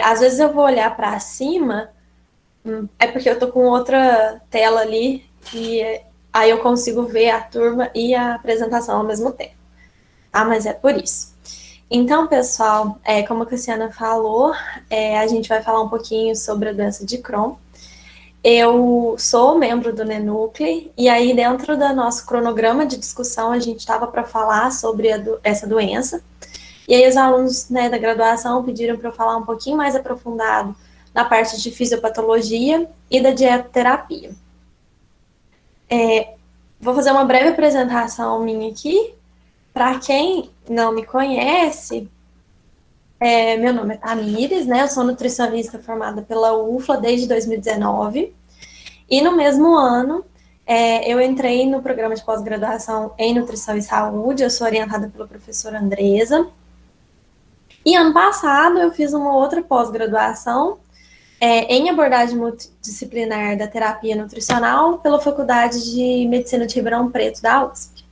Às vezes eu vou olhar para cima, é porque eu tô com outra tela ali, e aí eu consigo ver a turma e a apresentação ao mesmo tempo. Ah, mas é por isso. Então, pessoal, como a Cristiana falou, a gente vai falar um pouquinho sobre a doença de Crohn. Eu sou membro do NENúcleo, e aí dentro do nosso cronograma de discussão a gente estava para falar sobre essa doença. E aí os alunos, né, da graduação pediram para eu falar um pouquinho mais aprofundado na parte de fisiopatologia e da dietoterapia. Vou fazer uma breve apresentação minha aqui. Para quem não me conhece, meu nome é Tamires, né? Eu sou nutricionista formada pela UFLA desde 2019. E no mesmo ano, eu entrei no programa de pós-graduação em Nutrição e Saúde. Eu sou orientada pela professora Andresa. E ano passado eu fiz uma outra pós-graduação em abordagem multidisciplinar da terapia nutricional pela Faculdade de Medicina de Ribeirão Preto, da USP.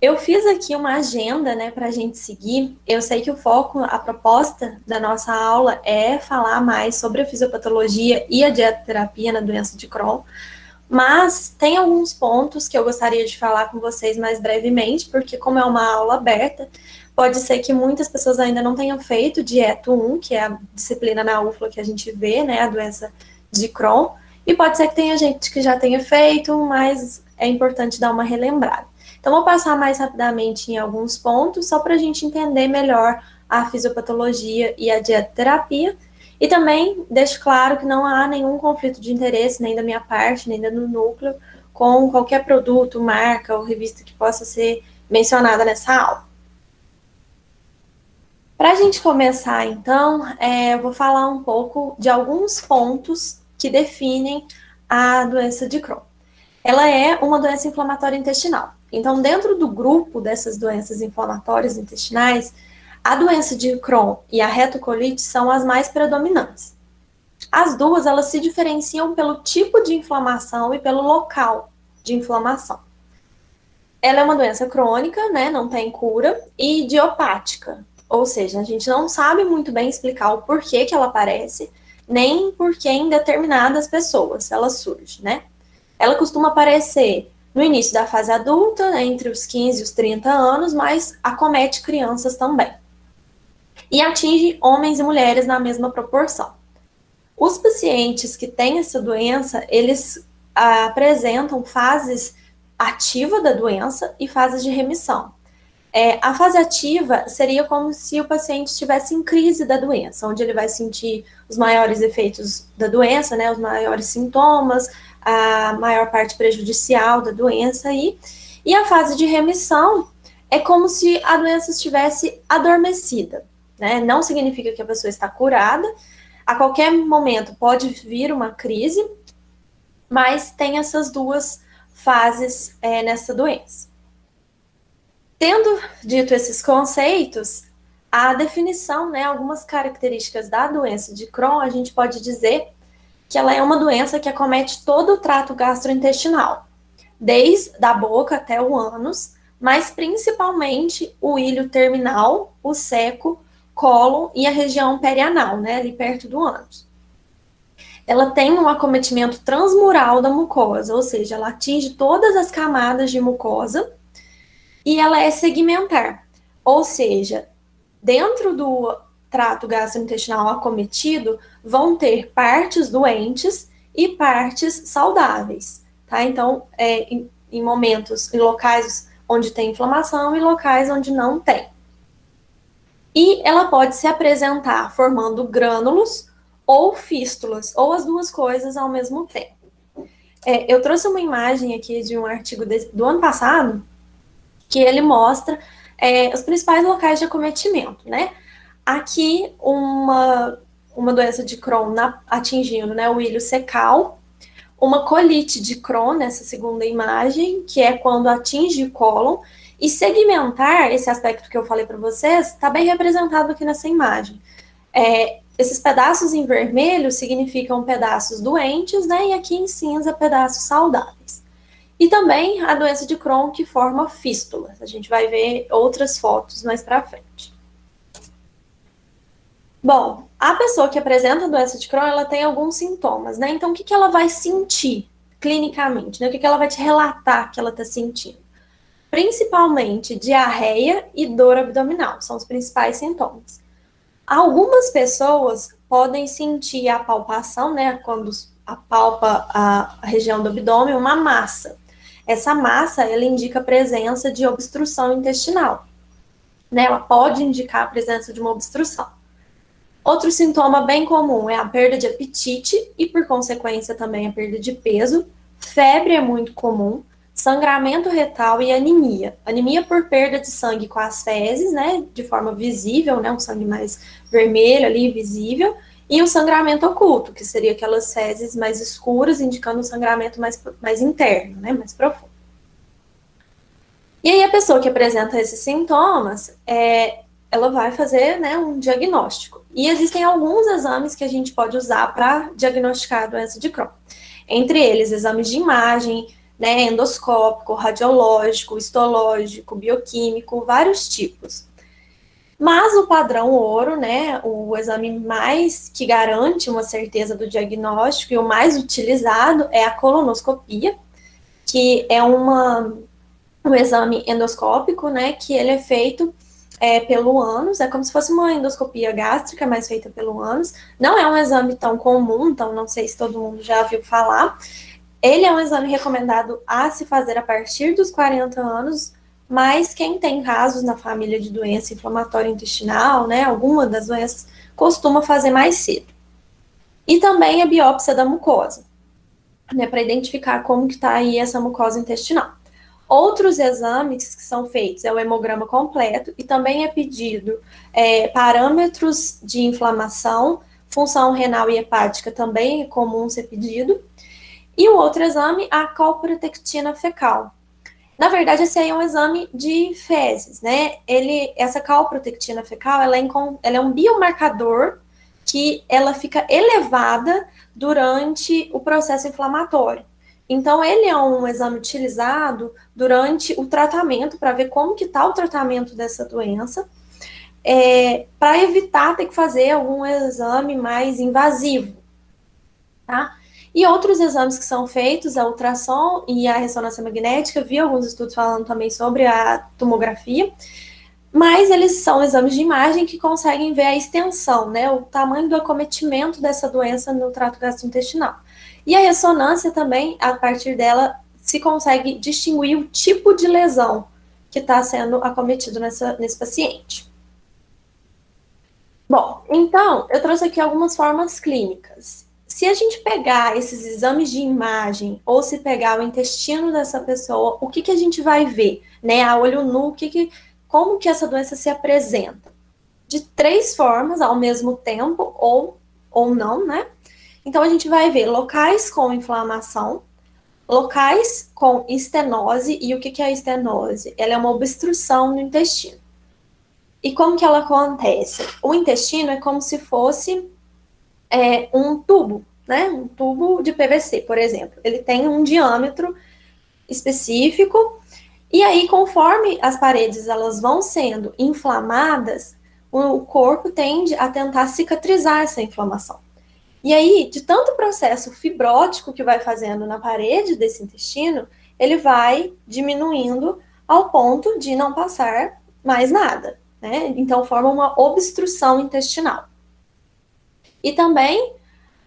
Eu fiz aqui uma agenda, né, para a gente seguir. Eu sei que o foco, a proposta da nossa aula é falar mais sobre a fisiopatologia e a dietoterapia na doença de Crohn, mas tem alguns pontos que eu gostaria de falar com vocês mais brevemente, porque como é uma aula aberta, pode ser que muitas pessoas ainda não tenham feito Dieto 1, que é a disciplina na UFLA que a gente vê, né, a doença de Crohn, e pode ser que tenha gente que já tenha feito, mas é importante dar uma relembrada. Então, vou passar mais rapidamente em alguns pontos, só para a gente entender melhor a fisiopatologia e a dietoterapia. E também deixo claro que não há nenhum conflito de interesse, nem da minha parte, nem do núcleo, com qualquer produto, marca ou revista que possa ser mencionada nessa aula. Para a gente começar, então, eu vou falar um pouco de alguns pontos que definem a doença de Crohn. Ela é uma doença inflamatória intestinal. Então, dentro do grupo dessas doenças inflamatórias intestinais, a doença de Crohn e a retocolite são as mais predominantes. As duas, elas se diferenciam pelo tipo de inflamação e pelo local de inflamação. Ela é uma doença crônica, né, não tem cura, e idiopática, ou seja, a gente não sabe muito bem explicar o porquê que ela aparece, nem porquê em determinadas pessoas ela surge, né? Ela costuma aparecer no início da fase adulta, né, entre os 15 e os 30 anos, mas acomete crianças também. E atinge homens e mulheres na mesma proporção. Os pacientes que têm essa doença, eles apresentam fases ativa da doença e fases de remissão. A fase ativa seria como se o paciente estivesse em crise da doença, onde ele vai sentir os maiores efeitos da doença, né, os maiores sintomas, a maior parte prejudicial da doença aí. E a fase de remissão é como se a doença estivesse adormecida, né? Não significa que a pessoa está curada. A qualquer momento pode vir uma crise, mas tem essas duas fases nessa doença. Tendo dito esses conceitos, a definição, né, algumas características da doença de Crohn, a gente pode dizer que ela é uma doença que acomete todo o trato gastrointestinal, desde a boca até o ânus, mas principalmente o ilho terminal, o seco, cólon e a região perianal, né, ali perto do ânus. Ela tem um acometimento transmural da mucosa, ou seja, ela atinge todas as camadas de mucosa e ela é segmentar, ou seja, dentro do trato gastrointestinal acometido vão ter partes doentes e partes saudáveis, tá? Então, em momentos, em locais onde tem inflamação e locais onde não tem. E ela pode se apresentar formando grânulos ou fístulas, ou as duas coisas ao mesmo tempo. Eu trouxe uma imagem aqui de um artigo do ano passado, que ele mostra os principais locais de acometimento, né? Aqui, uma doença de Crohn atingindo, né, o ilho secal, uma colite de Crohn, nessa segunda imagem, que é quando atinge o cólon, e segmentar, esse aspecto que eu falei para vocês, está bem representado aqui nessa imagem. Esses pedaços em vermelho significam pedaços doentes, né, e aqui em cinza, pedaços saudáveis. E também a doença de Crohn que forma fístulas. A gente vai ver outras fotos mais para frente. Bom, a pessoa que apresenta a doença de Crohn, ela tem alguns sintomas, né? Então, o que ela vai sentir clinicamente, né? O que ela vai te relatar que ela está sentindo? Principalmente diarreia e dor abdominal, são os principais sintomas. Algumas pessoas podem sentir a palpação, né? Quando apalpa a região do abdômen, uma massa. Essa massa, ela indica a presença de obstrução intestinal, né? Ela pode indicar a presença de uma obstrução. Outro sintoma bem comum é a perda de apetite e, por consequência, também a perda de peso. Febre é muito comum, sangramento retal e anemia. Anemia por perda de sangue com as fezes, né, de forma visível, né, um sangue mais vermelho ali, visível, e o sangramento oculto, que seria aquelas fezes mais escuras, indicando um sangramento mais interno, né, mais profundo. E aí a pessoa que apresenta esses sintomas, ela vai fazer, né, um diagnóstico. E existem alguns exames que a gente pode usar para diagnosticar a doença de Crohn. Entre eles, exames de imagem, né, endoscópico, radiológico, histológico, bioquímico, vários tipos. Mas o padrão ouro, né, o exame mais que garante uma certeza do diagnóstico e o mais utilizado é a colonoscopia, que é um exame endoscópico, né, que ele é feito pelo ânus, é como se fosse uma endoscopia gástrica, mas feita pelo ânus. Não é um exame tão comum, então não sei se todo mundo já ouviu falar. Ele é um exame recomendado a se fazer a partir dos 40 anos, mas quem tem casos na família de doença inflamatória intestinal, né, alguma das doenças, costuma fazer mais cedo. E também a biópsia da mucosa, né, para identificar como que está aí essa mucosa intestinal. Outros exames que são feitos é o hemograma completo e também é pedido parâmetros de inflamação, função renal e hepática também é comum ser pedido. E o outro exame, a calprotectina fecal. Na verdade, esse aí é um exame de fezes, né? Essa calprotectina fecal, ela é um biomarcador que ela fica elevada durante o processo inflamatório. Então, ele é um exame utilizado durante o tratamento, para ver como que está o tratamento dessa doença, para evitar ter que fazer algum exame mais invasivo, tá? E outros exames que são feitos, a ultrassom e a ressonância magnética, vi alguns estudos falando também sobre a tomografia, mas eles são exames de imagem que conseguem ver a extensão, né, o tamanho do acometimento dessa doença no trato gastrointestinal. E a ressonância também, a partir dela, se consegue distinguir o tipo de lesão que está sendo acometido nesse paciente. Bom, então, eu trouxe aqui algumas formas clínicas. Se a gente pegar esses exames de imagem, ou se pegar o intestino dessa pessoa, o que a gente vai ver, né, a olho nu, como que essa doença se apresenta? De 3 formas ao mesmo tempo, ou não, né? Então, a gente vai ver locais com inflamação, locais com estenose, e o que é a estenose? Ela é uma obstrução no intestino. E como que ela acontece? O intestino é como se fosse um tubo, né? Um tubo de PVC, por exemplo. Ele tem um diâmetro específico, e aí, conforme as paredes elas vão sendo inflamadas, o corpo tende a tentar cicatrizar essa inflamação. E aí, de tanto processo fibrótico que vai fazendo na parede desse intestino, ele vai diminuindo ao ponto de não passar mais nada, né? Então, forma uma obstrução intestinal. E também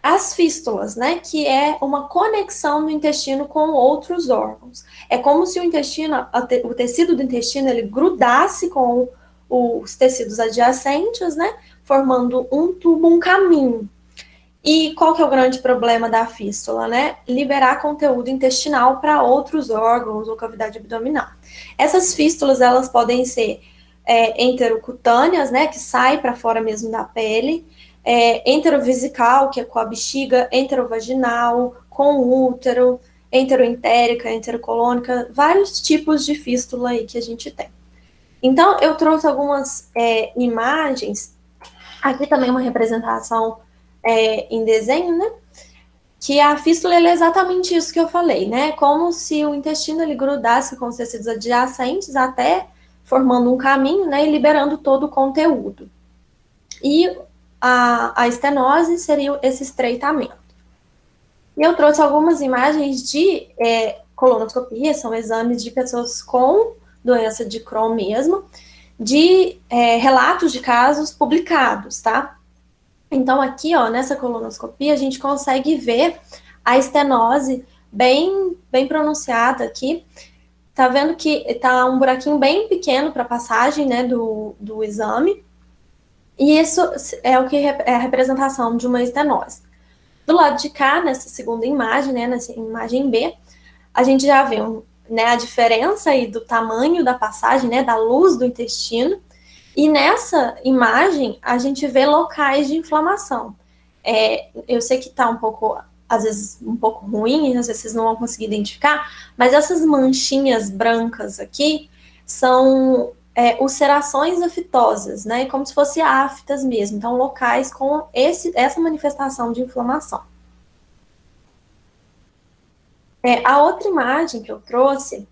as fístulas, né, que é uma conexão do intestino com outros órgãos. É como se o intestino, o tecido do intestino, ele grudasse com os tecidos adjacentes, né, formando um tubo, um caminho. E qual que é o grande problema da fístula, né? Liberar conteúdo intestinal para outros órgãos ou cavidade abdominal. Essas fístulas, elas podem ser enterocutâneas, né, que sai para fora mesmo da pele, enterovesical, que é com a bexiga, enterovaginal, com o útero, enteroentérica, enterocolônica, vários tipos de fístula aí que a gente tem. Então, eu trouxe algumas imagens, aqui também uma representação em desenho, né, que a fístula é exatamente isso que eu falei, né, como se o intestino ele grudasse com os tecidos adjacentes até formando um caminho, né, e liberando todo o conteúdo. E a estenose seria esse estreitamento. E eu trouxe algumas imagens de colonoscopia, são exames de pessoas com doença de Crohn mesmo, de relatos de casos publicados, tá? Então, aqui, ó, nessa colonoscopia, a gente consegue ver a estenose bem pronunciada aqui. Tá vendo que tá um buraquinho bem pequeno para passagem, né, do exame. E isso é o que é a representação de uma estenose. Do lado de cá, nessa segunda imagem, né, nessa imagem B, a gente já vê né, a diferença aí do tamanho da passagem, né, da luz do intestino. E nessa imagem, a gente vê locais de inflamação. Eu sei que está um pouco, às vezes, um pouco ruim, às vezes vocês não vão conseguir identificar, mas essas manchinhas brancas aqui são ulcerações afitosas, né? Como se fossem aftas mesmo. Então, locais com essa manifestação de inflamação. A outra imagem que eu trouxe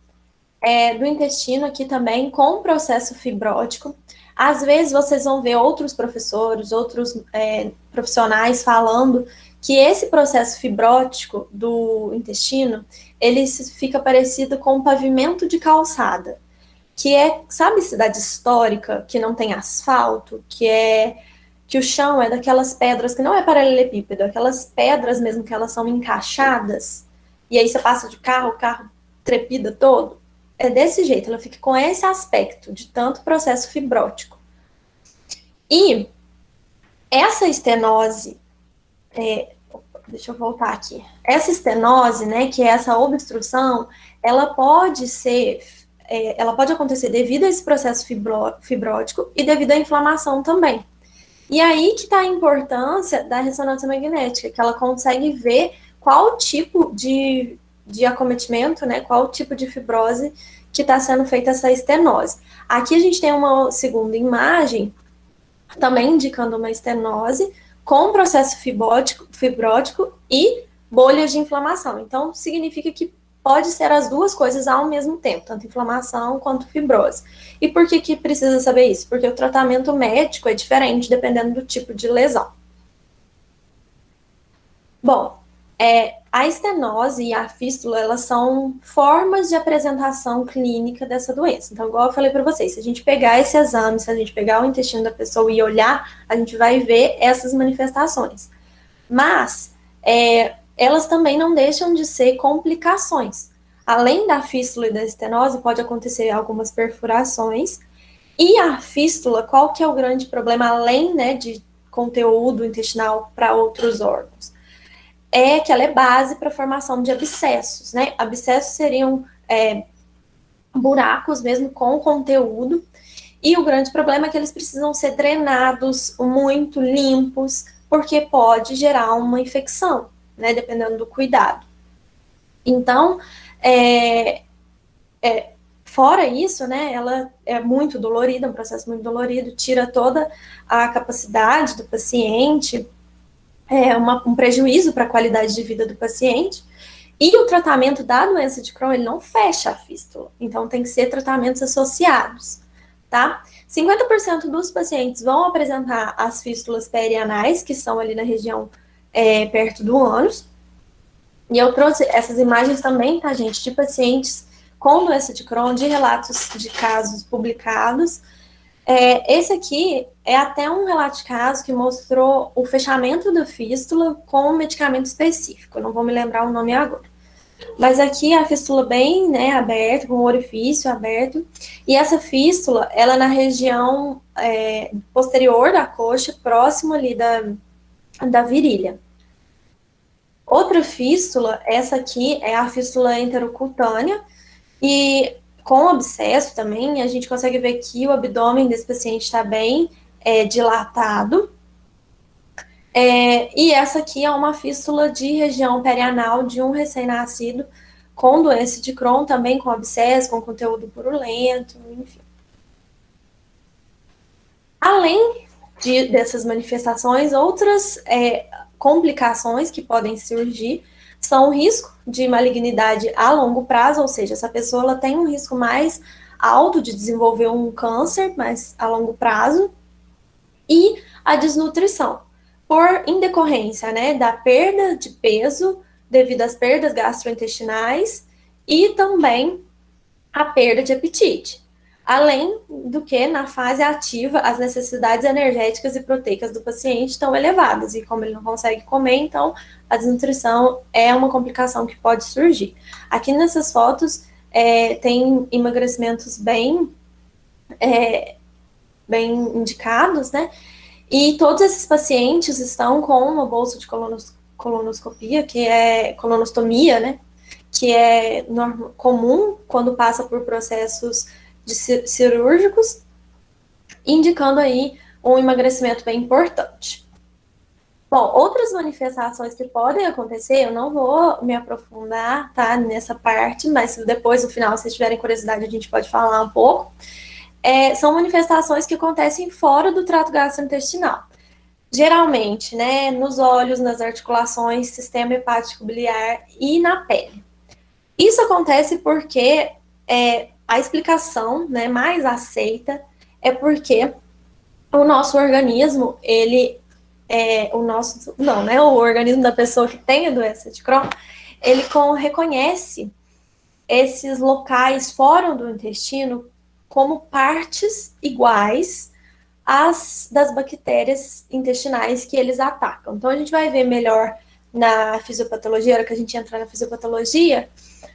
é do intestino aqui também com processo fibrótico. Às vezes vocês vão ver outros professores, outros profissionais falando que esse processo fibrótico do intestino, ele fica parecido com um pavimento de calçada, que sabe, cidade histórica, que não tem asfalto, que o chão é daquelas pedras que não é paralelepípedo, aquelas pedras mesmo que elas são encaixadas, e aí você passa de carro, o carro trepida todo. É desse jeito, ela fica com esse aspecto de tanto processo fibrótico. E essa estenose, deixa eu voltar aqui. Essa estenose, né, que é essa obstrução, ela pode acontecer devido a esse processo fibrótico e devido à inflamação também. E aí que está a importância da ressonância magnética, que ela consegue ver qual tipo de acometimento, né, qual tipo de fibrose que está sendo feita essa estenose. Aqui a gente tem uma segunda imagem, também indicando uma estenose, com processo fibrótico e bolhas de inflamação. Então, significa que pode ser as duas coisas ao mesmo tempo, tanto inflamação quanto fibrose. E por que precisa saber isso? Porque o tratamento médico é diferente dependendo do tipo de lesão. Bom, a estenose e a fístula, elas são formas de apresentação clínica dessa doença. Então, igual eu falei para vocês, se a gente pegar esse exame, se a gente pegar o intestino da pessoa e olhar, a gente vai ver essas manifestações. Mas, elas também não deixam de ser complicações. Além da fístula e da estenose, pode acontecer algumas perfurações. E a fístula, qual que é o grande problema, além, né, de conteúdo intestinal para outros órgãos? É que ela é base para a formação de abscessos, né? Abscessos seriam buracos mesmo com conteúdo, e o grande problema é que eles precisam ser drenados muito limpos, porque pode gerar uma infecção, né? Dependendo do cuidado. Então, fora isso, né? Ela é muito dolorida, um processo muito dolorido, tira toda a capacidade do paciente, um prejuízo para a qualidade de vida do paciente, e o tratamento da doença de Crohn, ele não fecha a fístula, então tem que ser tratamentos associados, tá? 50% dos pacientes vão apresentar as fístulas perianais, que são ali na região perto do ânus, e eu trouxe essas imagens também, tá, gente, de pacientes com doença de Crohn, de relatos de casos publicados. Esse aqui é até um relato de caso que mostrou o fechamento da fístula com um medicamento específico. Eu não vou me lembrar o nome agora. Mas aqui a fístula bem, né, aberta, com o orifício aberto. E essa fístula, ela é na região posterior da coxa, próximo ali da virilha. Outra fístula, essa aqui é a fístula enterocutânea, e com abscesso também, a gente consegue ver que o abdômen desse paciente está bem dilatado. E essa aqui é uma fístula de região perianal de um recém-nascido com doença de Crohn, também com abscesso, com conteúdo purulento, enfim. Além dessas manifestações, outras complicações que podem surgir são o risco de malignidade a longo prazo, ou seja, essa pessoa ela tem um risco mais alto de desenvolver um câncer, mas a longo prazo, e a desnutrição, em decorrência, né, da perda de peso devido às perdas gastrointestinais e também a perda de apetite. Além do que, na fase ativa, as necessidades energéticas e proteicas do paciente estão elevadas, e como ele não consegue comer, então a desnutrição é uma complicação que pode surgir. Aqui nessas fotos tem emagrecimentos bem indicados, né? E todos esses pacientes estão com uma bolsa de colonoscopia, que é colonostomia, né? Que é comum quando passa por processos cirúrgicos, indicando aí um emagrecimento bem importante. Bom, outras manifestações que podem acontecer, eu não vou me aprofundar, tá, nessa parte, mas depois, no final, se vocês tiverem curiosidade, a gente pode falar um pouco. São manifestações que acontecem fora do trato gastrointestinal. Geralmente, né, nos olhos, nas articulações, sistema hepático biliar e na pele. Isso acontece porque a explicação, né, mais aceita é porque o nosso organismo, o organismo da pessoa que tem a doença de Crohn, ele reconhece esses locais fora do intestino como partes iguais às das bactérias intestinais que eles atacam. Então, a gente vai ver melhor na fisiopatologia, na hora que a gente entrar na fisiopatologia,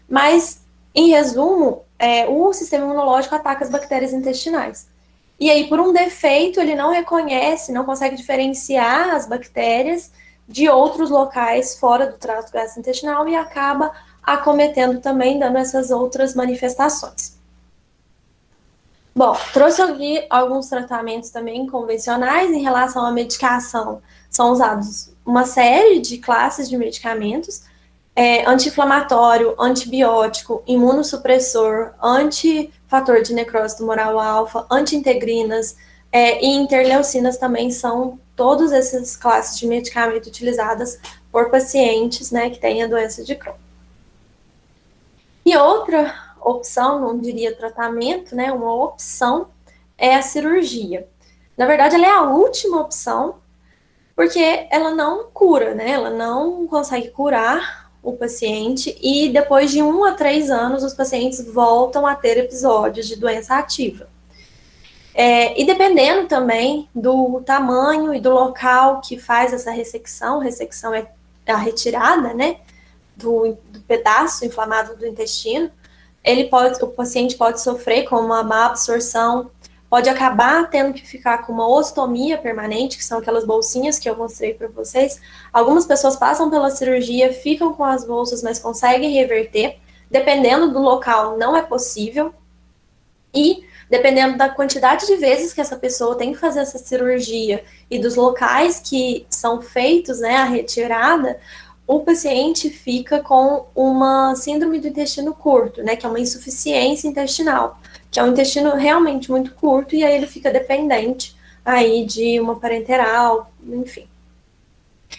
mas, em resumo, o sistema imunológico ataca as bactérias intestinais. E aí, por um defeito, ele não reconhece, não consegue diferenciar as bactérias de outros locais fora do trato gastrointestinal e acaba acometendo também, dando essas outras manifestações. Bom, trouxe aqui alguns tratamentos também convencionais em relação à medicação. São usados uma série de classes de medicamentos, anti-inflamatório, antibiótico, imunossupressor, antifator de necrose tumoral alfa, anti-integrinas e interleucinas também são todas essas classes de medicamento utilizadas por pacientes, né, que têm a doença de Crohn. E outra opção, não diria tratamento, né, uma opção é a cirurgia. Na verdade, ela é a última opção, porque ela não cura, né, ela não consegue curar o paciente e depois de 1 a 3 anos os pacientes voltam a ter episódios de doença ativa. E dependendo também do tamanho e do local que faz essa ressecção é a retirada, né, do pedaço inflamado do intestino, o paciente pode sofrer com uma má absorção, pode acabar tendo que ficar com uma ostomia permanente, que são aquelas bolsinhas que eu mostrei para vocês. Algumas pessoas passam pela cirurgia, ficam com as bolsas, mas conseguem reverter. Dependendo do local, não é possível. E dependendo da quantidade de vezes que essa pessoa tem que fazer essa cirurgia e dos locais que são feitos, né, a retirada, o paciente fica com uma síndrome do intestino curto, né, que é uma insuficiência intestinal, que é um intestino realmente muito curto, e aí ele fica dependente aí de uma parenteral, enfim.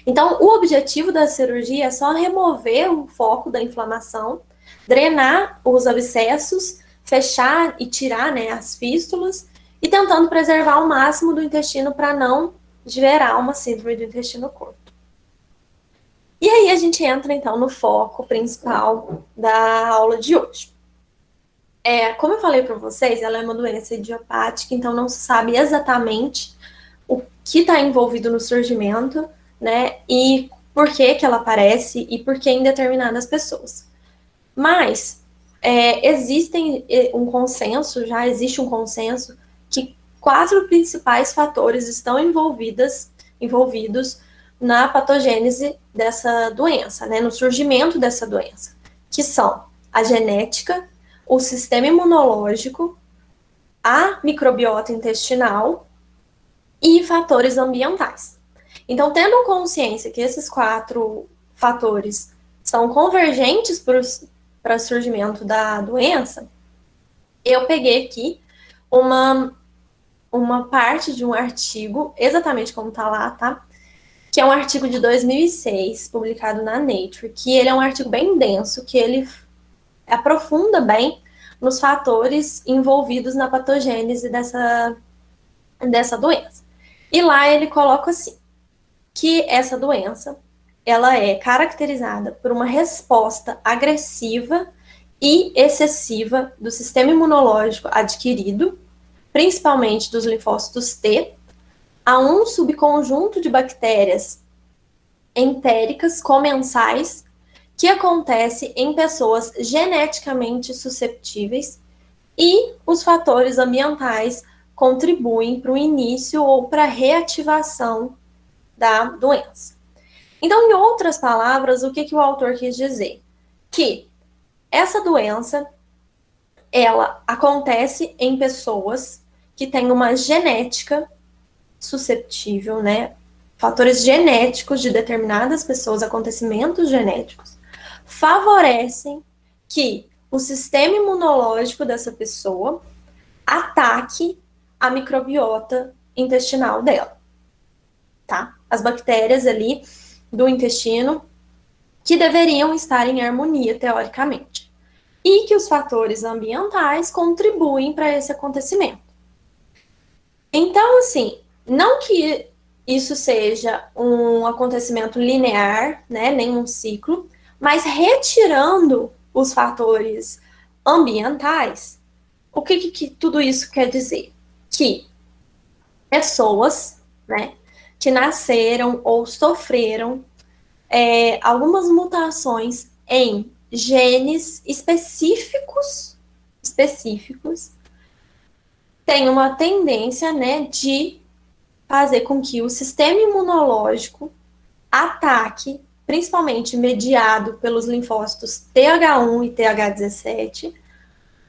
Então, o objetivo da cirurgia é só remover o foco da inflamação, drenar os abscessos, fechar e tirar, né, as fístulas, e tentando preservar o máximo do intestino para não gerar uma síndrome do intestino curto. E aí a gente entra, então, no foco principal da aula de hoje. Como eu falei para vocês, ela é uma doença idiopática, então não se sabe exatamente o que está envolvido no surgimento, né, e por que ela aparece e por que em determinadas pessoas. Mas existe um consenso que 4 principais fatores estão envolvidos na patogênese dessa doença, né, no surgimento dessa doença, que são a genética, o sistema imunológico, a microbiota intestinal e fatores ambientais. Então, tendo consciência que esses 4 fatores são convergentes para o surgimento da doença, eu peguei aqui uma parte de um artigo, exatamente como está lá, tá? Que é um artigo de 2006, publicado na Nature, que ele é um artigo bem denso, que ele aprofunda bem nos fatores envolvidos na patogênese dessa doença. E lá ele coloca assim, que essa doença, ela é caracterizada por uma resposta agressiva e excessiva do sistema imunológico adquirido, principalmente dos linfócitos T, a um subconjunto de bactérias entéricas comensais que acontece em pessoas geneticamente susceptíveis, e os fatores ambientais contribuem para o início ou para a reativação da doença. Então, em outras palavras, o que o autor quis dizer? Que essa doença, ela acontece em pessoas que têm uma genética susceptível, né? Fatores genéticos de determinadas pessoas, acontecimentos genéticos, favorecem que o sistema imunológico dessa pessoa ataque a microbiota intestinal dela, tá? As bactérias ali do intestino que deveriam estar em harmonia, teoricamente. E que os fatores ambientais contribuem para esse acontecimento. Então, assim, não que isso seja um acontecimento linear, né, nem um ciclo, mas retirando os fatores ambientais, o que tudo isso quer dizer? Que pessoas, né, que nasceram ou sofreram algumas mutações em genes específicos, têm uma tendência, né, de fazer com que o sistema imunológico ataque, principalmente mediado pelos linfócitos TH1 e TH17,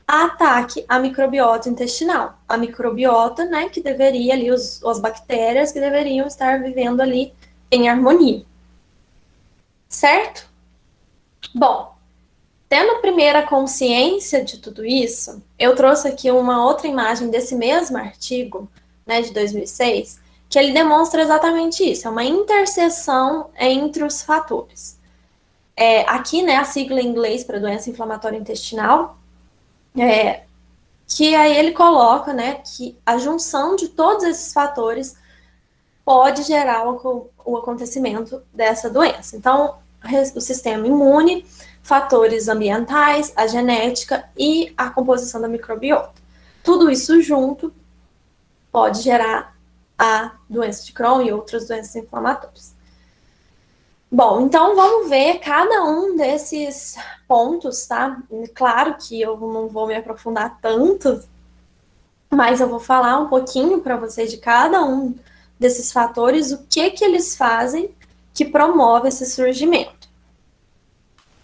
ataque a microbiota intestinal. A microbiota, né, que deveria ali, as bactérias que deveriam estar vivendo ali em harmonia. Certo? Bom, tendo a primeira consciência de tudo isso, eu trouxe aqui uma outra imagem desse mesmo artigo, né, de 2006, que ele demonstra exatamente isso, é uma interseção entre os fatores. Aqui, né, a sigla em inglês para doença inflamatória intestinal, que aí ele coloca, né, que a junção de todos esses fatores pode gerar o acontecimento dessa doença. Então, o sistema imune, fatores ambientais, a genética e a composição da microbiota. Tudo isso junto pode gerar a doença de Crohn e outras doenças inflamatórias. Bom, então vamos ver cada um desses pontos, tá? Claro que eu não vou me aprofundar tanto, mas eu vou falar um pouquinho para vocês de cada um desses fatores, o que eles fazem que promove esse surgimento.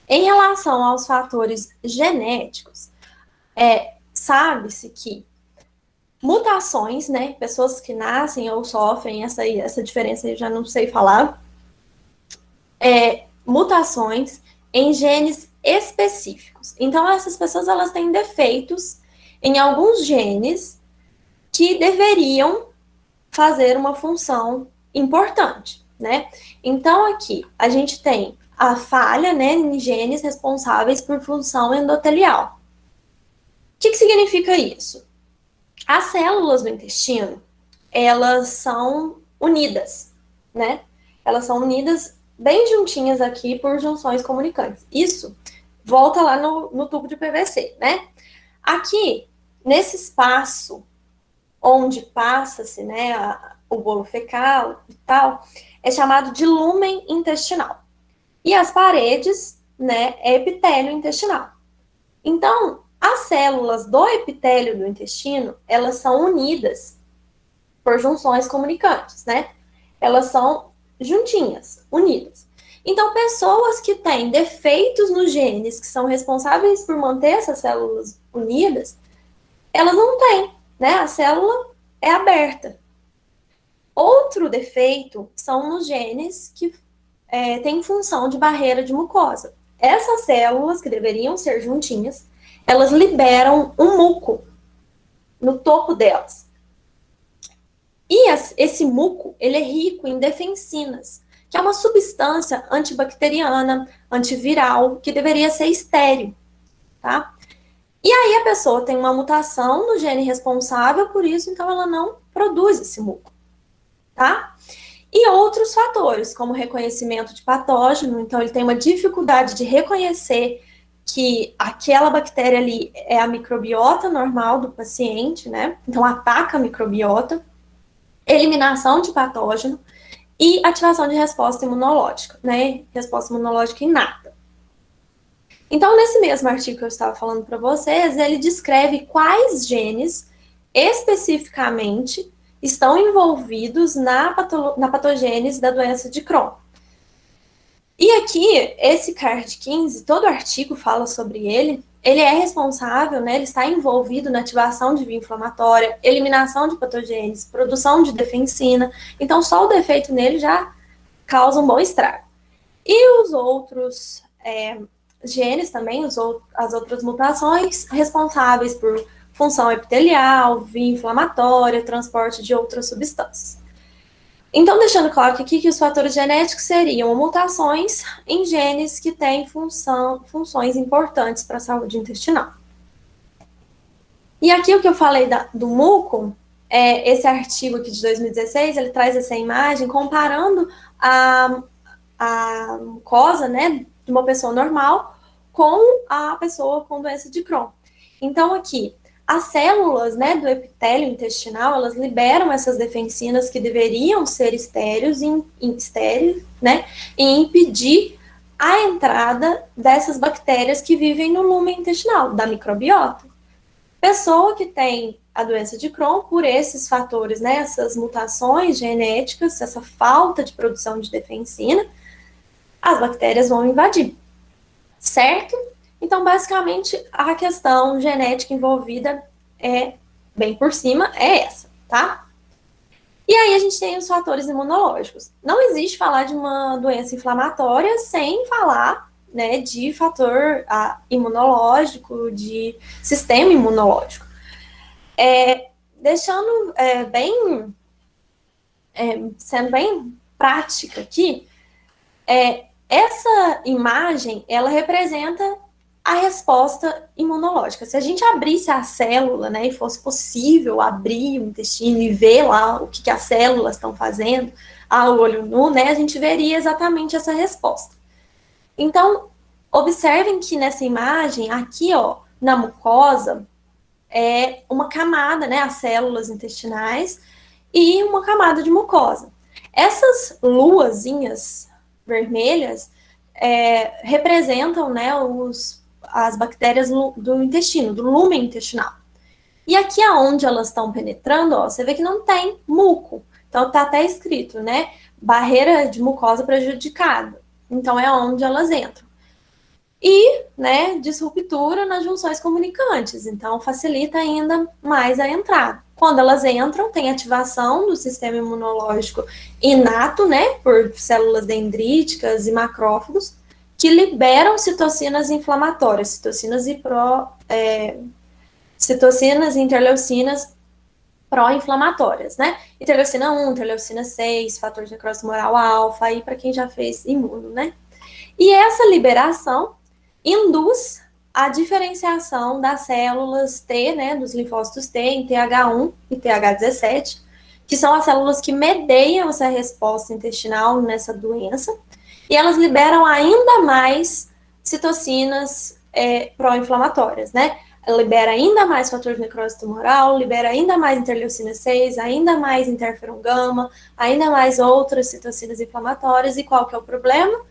Em relação aos fatores genéticos, sabe-se que mutações, né, pessoas que nascem ou sofrem, essa diferença eu já não sei falar, mutações em genes específicos. Então, essas pessoas, elas têm defeitos em alguns genes que deveriam fazer uma função importante, né? Então, aqui, a gente tem a falha, né, em genes responsáveis por função endotelial. O que significa isso? As células do intestino, elas são unidas, né? Elas são unidas bem juntinhas aqui por junções comunicantes. Isso volta lá no tubo de PVC, né? Aqui, nesse espaço onde passa-se, né, o bolo fecal e tal, é chamado de lúmen intestinal. E as paredes, né, é epitélio intestinal. Então, as células do epitélio do intestino, elas são unidas por junções comunicantes, né? Elas são juntinhas, unidas. Então, pessoas que têm defeitos nos genes que são responsáveis por manter essas células unidas, elas não têm, né? A célula é aberta. Outro defeito são nos genes que têm função de barreira de mucosa. Essas células, que deveriam ser juntinhas, elas liberam um muco no topo delas. E esse muco, ele é rico em defensinas, que é uma substância antibacteriana, antiviral, que deveria ser estéril, tá? E aí a pessoa tem uma mutação no gene responsável por isso, então ela não produz esse muco. tá? E outros fatores, como reconhecimento de patógeno, então ele tem uma dificuldade de reconhecer que aquela bactéria ali é a microbiota normal do paciente, né? Então ataca a microbiota, eliminação de patógeno e ativação de resposta imunológica, né? Resposta imunológica inata. Então, nesse mesmo artigo que eu estava falando para vocês, ele descreve quais genes especificamente estão envolvidos na patogênese da doença de Crohn. E aqui, esse CARD15, todo artigo fala sobre ele, ele é responsável, né, ele está envolvido na ativação de via inflamatória, eliminação de patogênese, produção de defensina, então só o defeito nele já causa um bom estrago. E os outros genes também, as outras mutações responsáveis por função epitelial, via inflamatória, transporte de outras substâncias. Então, deixando claro que aqui que os fatores genéticos seriam mutações em genes que têm funções importantes para a saúde intestinal. E aqui o que eu falei do muco, esse artigo aqui de 2016, ele traz essa imagem comparando a mucosa, né, de uma pessoa normal com a pessoa com doença de Crohn. Então, aqui, as células, né, do epitélio intestinal, elas liberam essas defensinas que deveriam ser estéreis, né, e impedir a entrada dessas bactérias que vivem no lumen intestinal, da microbiota. Pessoa que tem a doença de Crohn, por esses fatores, né, essas mutações genéticas, essa falta de produção de defensina, as bactérias vão invadir, certo? Então, basicamente, a questão genética envolvida bem por cima, é essa, tá? E aí a gente tem os fatores imunológicos. Não existe falar de uma doença inflamatória sem falar, né, de fator imunológico, de sistema imunológico. Deixando sendo bem prática aqui, essa imagem, ela representa a resposta imunológica. Se a gente abrisse a célula, né, e fosse possível abrir o intestino e ver lá o que as células estão fazendo ao olho nu, né, a gente veria exatamente essa resposta. Então, observem que nessa imagem, aqui, ó, na mucosa, é uma camada, né, as células intestinais e uma camada de mucosa. Essas luazinhas vermelhas representam, né, as bactérias do intestino, do lumen intestinal. E aqui aonde elas estão penetrando, ó, você vê que não tem muco. Então tá até escrito, né, barreira de mucosa prejudicada. Então é onde elas entram. E, né, disruptura nas junções comunicantes. Então facilita ainda mais a entrada. Quando elas entram, tem ativação do sistema imunológico inato, né, por células dendríticas e macrófagos, que liberam citocinas inflamatórias, citocinas e interleucinas pró-inflamatórias, né? Interleucina 1, interleucina 6, fator de necrose tumoral alfa, aí para quem já fez imuno, né? E essa liberação induz a diferenciação das células T, né, dos linfócitos T, em TH1 e TH17, que são as células que medeiam essa resposta intestinal nessa doença, e elas liberam ainda mais citocinas pró-inflamatórias, né? Ela libera ainda mais fator de necrose tumoral, libera ainda mais interleucina 6, ainda mais interferon gama, ainda mais outras citocinas inflamatórias. E qual que é o problema?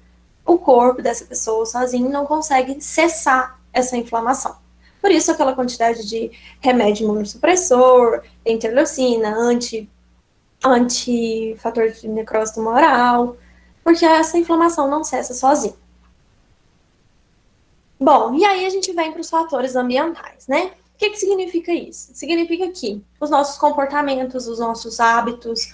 O corpo dessa pessoa sozinho não consegue cessar essa inflamação. Por isso, aquela quantidade de remédio imunossupressor, interleucina, anti-fator de necrose tumoral, porque essa inflamação não cessa sozinha. Bom, e aí a gente vem para os fatores ambientais, né? O que significa isso? Significa que os nossos comportamentos, os nossos hábitos,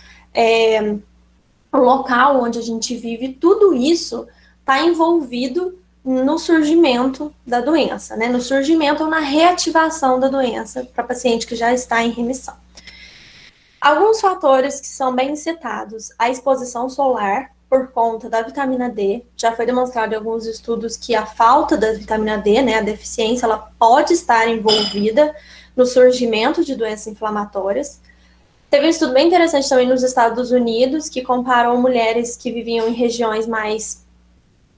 o local onde a gente vive, tudo isso está envolvido no surgimento da doença, né? No surgimento ou na reativação da doença para paciente que já está em remissão. Alguns fatores que são bem citados: a exposição solar, por conta da vitamina D. Já foi demonstrado em alguns estudos que a falta da vitamina D, né, a deficiência, ela pode estar envolvida no surgimento de doenças inflamatórias. Teve um estudo bem interessante também nos Estados Unidos, que comparou mulheres que viviam em regiões mais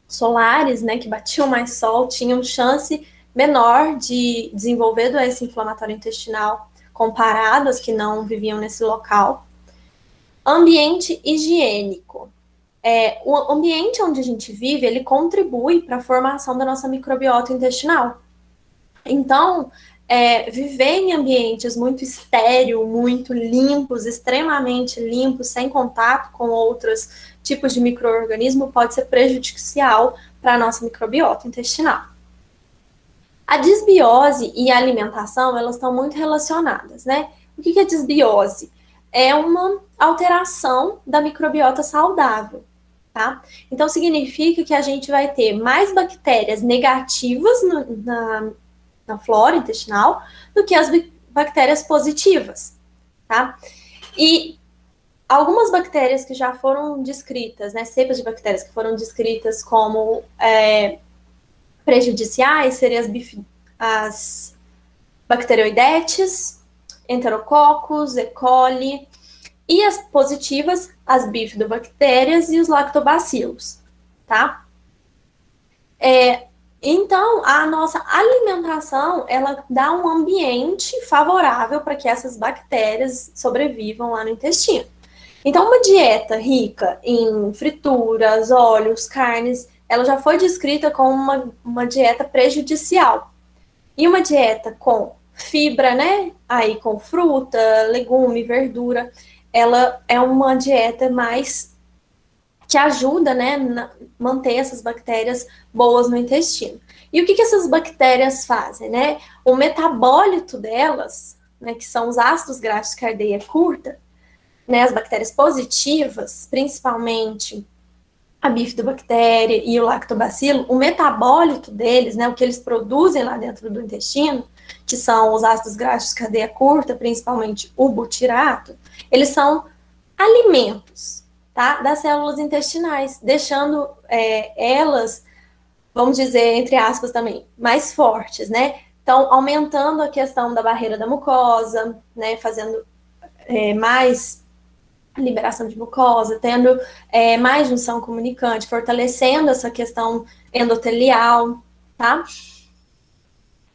solares, né, que batiam mais sol, tinham chance menor de desenvolver doença inflamatória intestinal comparado às que não viviam nesse local. Ambiente higiênico. O ambiente onde a gente vive, ele contribui para a formação da nossa microbiota intestinal. Então, viver em ambientes muito estéril, muito limpos, extremamente limpos, sem contato com outros tipos de micro-organismo, pode ser prejudicial para a nossa microbiota intestinal. A desbiose e a alimentação, elas estão muito relacionadas, né? O que é desbiose? É uma alteração da microbiota saudável, tá? Então, significa que a gente vai ter mais bactérias negativas na flora intestinal do que as bactérias positivas, tá? E algumas bactérias que já foram descritas, né, cepas de bactérias que foram descritas como prejudiciais seriam as bacteroidetes, enterococos, E. coli, e as positivas, as bifidobactérias e os lactobacilos, tá? Então, a nossa alimentação, ela dá um ambiente favorável para que essas bactérias sobrevivam lá no intestino. Então, uma dieta rica em frituras, óleos, carnes, ela já foi descrita como uma dieta prejudicial. E uma dieta com fibra, né? Aí com fruta, legume, verdura, ela é uma dieta mais que ajuda, né, a manter essas bactérias boas no intestino. E o que essas bactérias fazem, né? O metabólito delas, né, que são os ácidos graxos de cadeia curta, né, as bactérias positivas, principalmente a bifidobactéria e o lactobacilo, o metabólito deles, né, o que eles produzem lá dentro do intestino, que são os ácidos graxos de cadeia curta, principalmente o butirato, eles são alimentos, tá, das células intestinais, deixando elas, vamos dizer, entre aspas também, mais fortes, né? Então, aumentando a questão da barreira da mucosa, né, fazendo mais liberação de mucosa, tendo mais junção comunicante, fortalecendo essa questão endotelial, tá?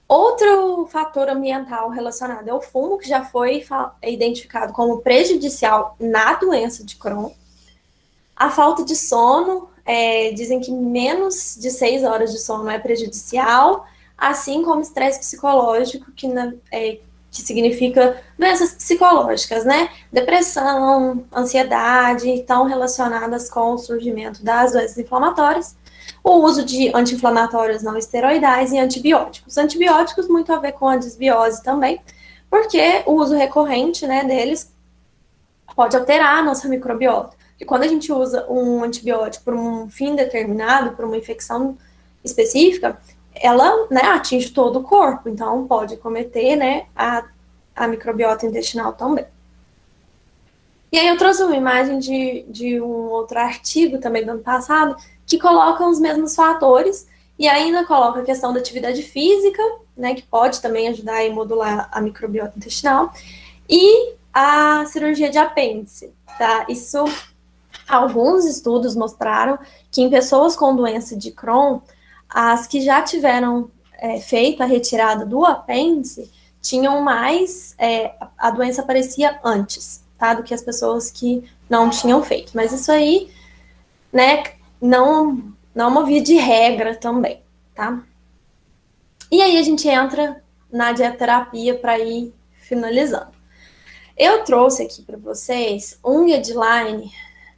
Outro fator ambiental relacionado ao fumo, que já foi identificado como prejudicial na doença de Crohn. A falta de sono, dizem que menos de 6 horas de sono é prejudicial, assim como estresse psicológico, que significa doenças psicológicas, né? Depressão, ansiedade, estão relacionadas com o surgimento das doenças inflamatórias. O uso de anti-inflamatórios não esteroidais e antibióticos. Antibióticos muito a ver com a desbiose também, porque o uso recorrente, né, deles pode alterar a nossa microbiota. E quando a gente usa um antibiótico por um fim determinado, por uma infecção específica, ela, né, atinge todo o corpo, então pode cometer, né, a microbiota intestinal também. E aí eu trouxe uma imagem de um outro artigo também do ano passado, que coloca os mesmos fatores, e ainda coloca a questão da atividade física, né, que pode também ajudar a modular a microbiota intestinal, e a cirurgia de apêndice, tá? Isso, alguns estudos mostraram que em pessoas com doença de Crohn, as que já tiveram feito a retirada do apêndice, tinham mais, a doença aparecia antes, tá? Do que as pessoas que não tinham feito. Mas isso aí, né, não é uma via de regra também, tá? E aí a gente entra na dietoterapia para ir finalizando. Eu trouxe aqui para vocês um guideline,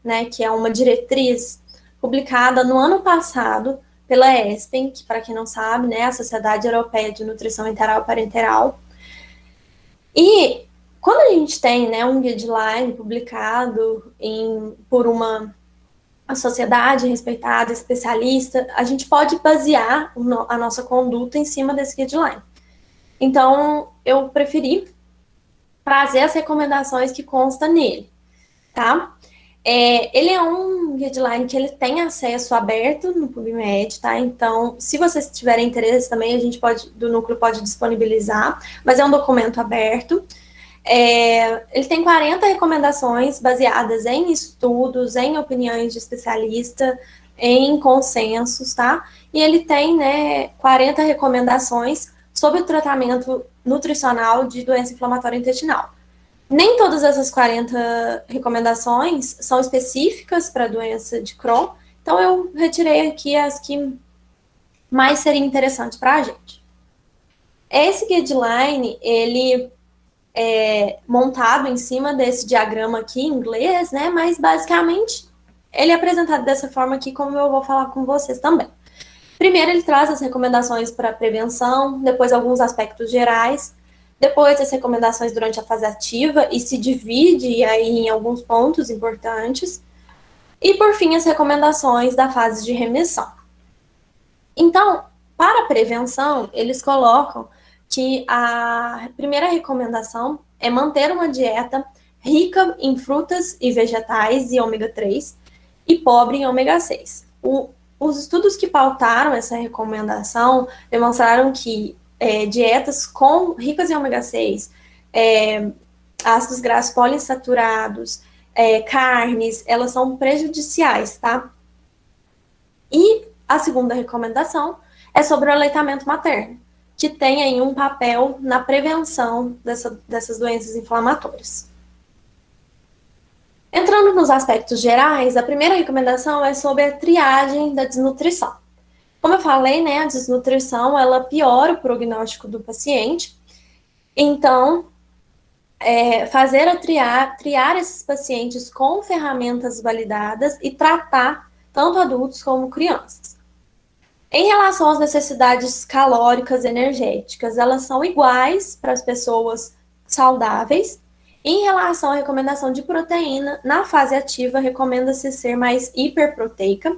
né, que é uma diretriz publicada no ano passado pela ESPEN, que, para quem não sabe, né, é a Sociedade Europeia de Nutrição Enteral e Parenteral. E quando a gente tem, né, um guideline publicado por uma sociedade respeitada, especialista, a gente pode basear a nossa conduta em cima desse guideline. Então, eu preferi trazer as recomendações que constam nele, tá? Ele é um guideline que ele tem acesso aberto no PubMed, tá? Então, se vocês tiverem interesse também, a gente do núcleo pode disponibilizar, mas é um documento aberto. Ele tem 40 recomendações baseadas em estudos, em opiniões de especialista, em consensos, tá? E ele tem, né, 40 recomendações sobre o tratamento nutricional de doença inflamatória intestinal. Nem todas essas 40 recomendações são específicas para a doença de Crohn, então eu retirei aqui as que mais seriam interessantes para a gente. Esse guideline, ele montado em cima desse diagrama aqui em inglês, né? Mas basicamente ele é apresentado dessa forma aqui, como eu vou falar com vocês também. Primeiro, ele traz as recomendações para prevenção, depois alguns aspectos gerais, depois as recomendações durante a fase ativa e se divide aí em alguns pontos importantes, e por fim as recomendações da fase de remissão. Então, para a prevenção, eles colocam que a primeira recomendação é manter uma dieta rica em frutas e vegetais e ômega 3 e pobre em ômega 6. Os estudos que pautaram essa recomendação demonstraram que dietas ricas em ômega 6, ácidos graxos poliinsaturados, carnes, elas são prejudiciais, tá? E a segunda recomendação é sobre o aleitamento materno, que tem aí um papel na prevenção dessas doenças inflamatórias. Entrando nos aspectos gerais, a primeira recomendação é sobre a triagem da desnutrição. Como eu falei, né, a desnutrição, ela piora o prognóstico do paciente. Então, triar esses pacientes com ferramentas validadas e tratar tanto adultos como crianças. Em relação às necessidades calóricas e energéticas, elas são iguais para as pessoas saudáveis. Em relação à recomendação de proteína, na fase ativa, recomenda-se ser mais hiperproteica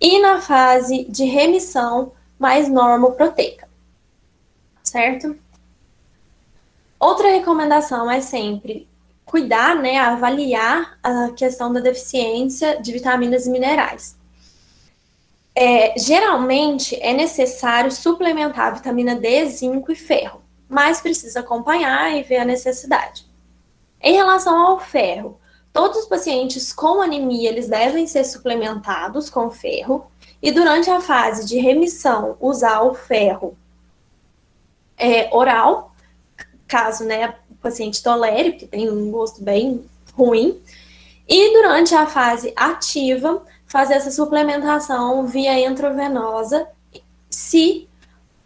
e na fase de remissão, mais normoproteica, certo? Outra recomendação é sempre cuidar, né, avaliar a questão da deficiência de vitaminas e minerais. Geralmente é necessário suplementar a vitamina D, zinco e ferro, mas precisa acompanhar e ver a necessidade. Em relação ao ferro, todos os pacientes com anemia eles devem ser suplementados com ferro e durante a fase de remissão usar o ferro oral, caso, né, o paciente tolere, porque tem um gosto bem ruim, e durante a fase ativa fazer essa suplementação via intravenosa se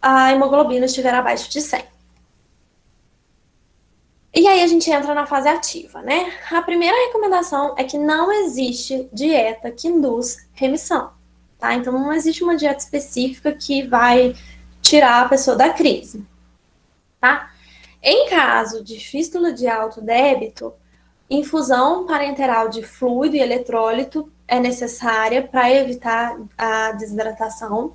a hemoglobina estiver abaixo de 100. E aí a gente entra na fase ativa, né? A primeira recomendação é que não existe dieta que induz remissão, tá? Então não existe uma dieta específica que vai tirar a pessoa da crise, tá? Em caso de fístula de alto débito, infusão parenteral de fluido e eletrólito é necessária para evitar a desidratação.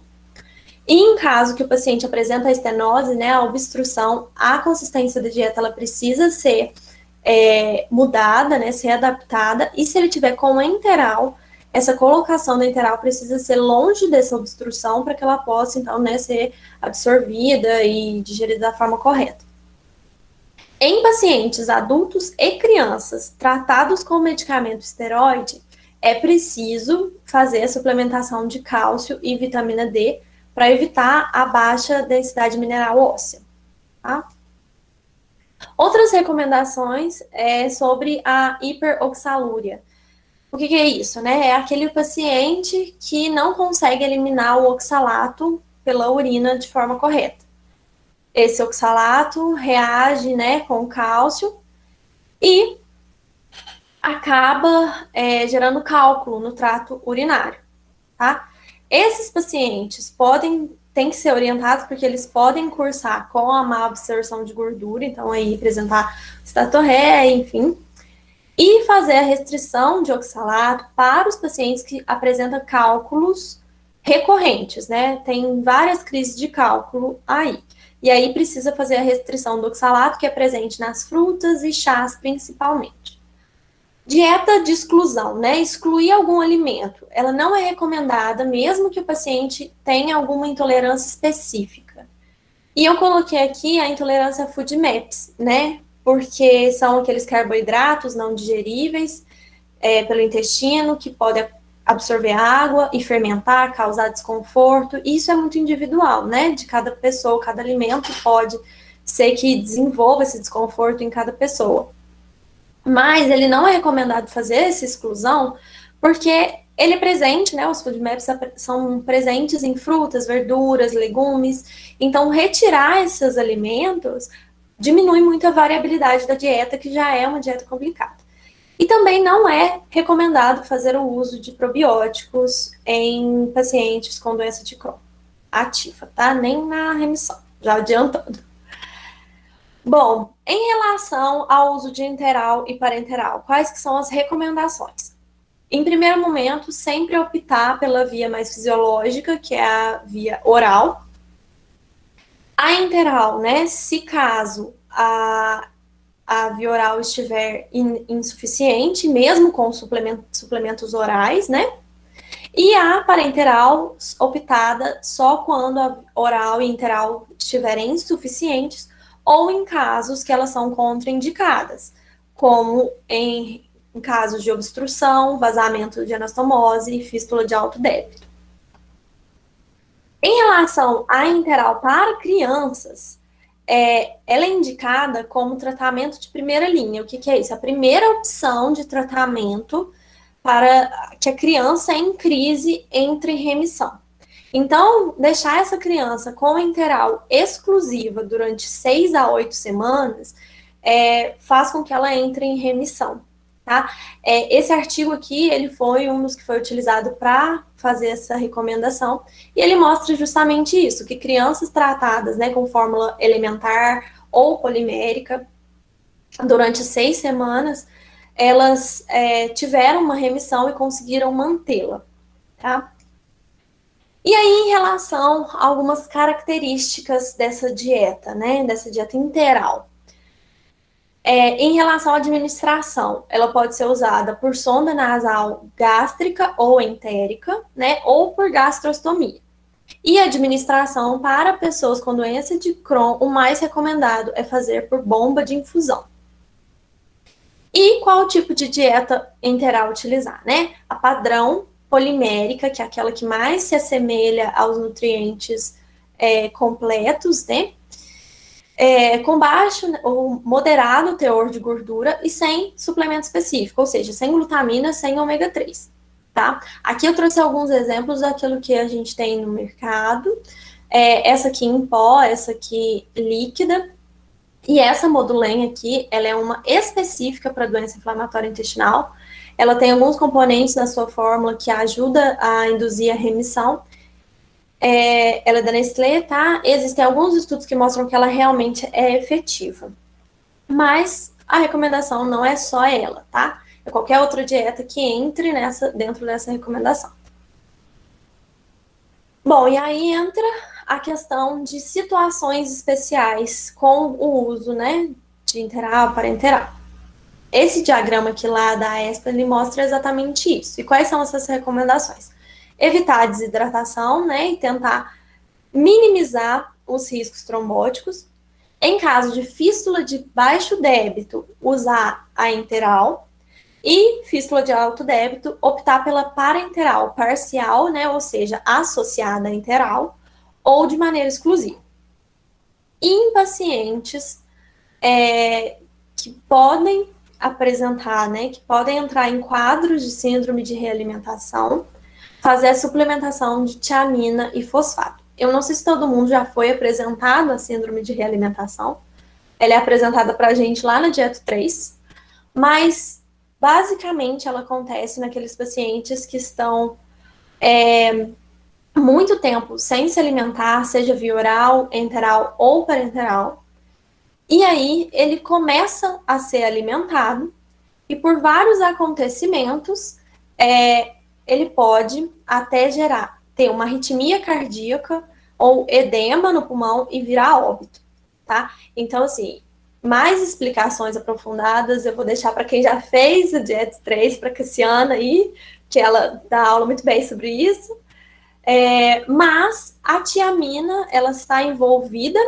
E em caso que o paciente apresenta a estenose, né, a obstrução, a consistência da dieta ela precisa ser mudada, né, ser adaptada. E se ele tiver com enteral, essa colocação da enteral precisa ser longe dessa obstrução para que ela possa, então, né, ser absorvida e digerida da forma correta. Em pacientes adultos e crianças tratados com medicamento esteroide, é preciso fazer a suplementação de cálcio e vitamina D para evitar a baixa densidade mineral óssea. Tá? Outras recomendações é sobre a hiperoxalúria. O que é isso, né? É aquele paciente que não consegue eliminar o oxalato pela urina de forma correta. Esse oxalato reage, né, com o cálcio e acaba gerando cálculo no trato urinário, tá? Esses pacientes têm que ser orientados porque eles podem cursar com a má absorção de gordura, então aí apresentar estatorreia, enfim, e fazer a restrição de oxalato para os pacientes que apresentam cálculos recorrentes, né? Tem várias crises de cálculo aí. E aí precisa fazer a restrição do oxalato, que é presente nas frutas e chás principalmente. Dieta de exclusão, né? Excluir algum alimento. Ela não é recomendada, mesmo que o paciente tenha alguma intolerância específica. E eu coloquei aqui a intolerância a FODMAPs, né? porque são aqueles carboidratos não digeríveis pelo intestino, que podem absorver água e fermentar, causar desconforto. Isso é muito individual, né? De cada pessoa, cada alimento pode ser que desenvolva esse desconforto em cada pessoa. Mas ele não é recomendado fazer essa exclusão, porque ele é presente, né? Os food maps são presentes em frutas, verduras, legumes. Então, retirar esses alimentos diminui muito a variabilidade da dieta, que já é uma dieta complicada. E também não é recomendado fazer o uso de probióticos em pacientes com doença de Crohn ativa, tá? Nem na remissão, já adiantando. Bom, em relação ao uso de enteral e parenteral, quais que são as recomendações? Em primeiro momento, sempre optar pela via mais fisiológica, que é a via oral. A enteral, né? Se caso a via oral estiver insuficiente, mesmo com suplementos orais, né? E a parenteral optada só quando a oral e enteral estiverem insuficientes ou em casos que elas são contraindicadas, como em casos de obstrução, vazamento de anastomose e fístula de alto débito. Em relação à enteral para crianças, ela é indicada como tratamento de primeira linha. O que é isso? A primeira opção de tratamento para que a criança em crise entre em remissão. Então, deixar essa criança com enteral exclusiva durante 6 a 8 semanas faz com que ela entre em remissão. Tá? Esse artigo aqui, ele foi um dos que foi utilizado para fazer essa recomendação, e ele mostra justamente isso, que crianças tratadas, né, com fórmula elementar ou polimérica durante 6 semanas, elas tiveram uma remissão e conseguiram mantê-la, tá? E aí, em relação a algumas características dessa dieta, né, dessa dieta interal. Em relação à administração, ela pode ser usada por sonda nasal gástrica ou entérica, né, ou por gastrostomia. E a administração para pessoas com doença de Crohn, o mais recomendado é fazer por bomba de infusão. E qual tipo de dieta enteral utilizar, né? A padrão polimérica, que é aquela que mais se assemelha aos nutrientes completos, né? Com baixo ou moderado teor de gordura e sem suplemento específico, ou seja, sem glutamina, sem ômega 3, tá? Aqui eu trouxe alguns exemplos daquilo que a gente tem no mercado. Essa aqui em pó, essa aqui líquida. E essa Modulem aqui, ela é uma específica para doença inflamatória intestinal. Ela tem alguns componentes na sua fórmula que ajuda a induzir a remissão. Ela é da Nestlé, tá? Existem alguns estudos que mostram que ela realmente é efetiva. Mas a recomendação não é só ela, tá? É qualquer outra dieta que entre dentro dessa recomendação. Bom, e aí entra a questão de situações especiais com o uso, né, de enteral, parenteral. Esse diagrama aqui lá da ESPA, ele mostra exatamente isso. E quais são essas recomendações? Evitar a desidratação, né, e tentar minimizar os riscos trombóticos. Em caso de fístula de baixo débito, usar a enteral. E fístula de alto débito, optar pela parenteral parcial, né, ou seja, associada à enteral, ou de maneira exclusiva. E em pacientes que podem apresentar, né, que podem entrar em quadros de síndrome de realimentação, fazer a suplementação de tiamina e fosfato. Eu não sei se todo mundo já foi apresentado a síndrome de realimentação. Ela é apresentada para a gente lá na Dieta 3, mas basicamente ela acontece naqueles pacientes que estão muito tempo sem se alimentar, seja via oral, enteral ou parenteral, e aí ele começa a ser alimentado e por vários acontecimentos ele pode até ter uma arritmia cardíaca ou edema no pulmão e virar óbito, tá? Então, assim, mais explicações aprofundadas eu vou deixar para quem já fez a Dieta 3, para a Cassiana aí, que ela dá aula muito bem sobre isso. Mas a tiamina, ela está envolvida,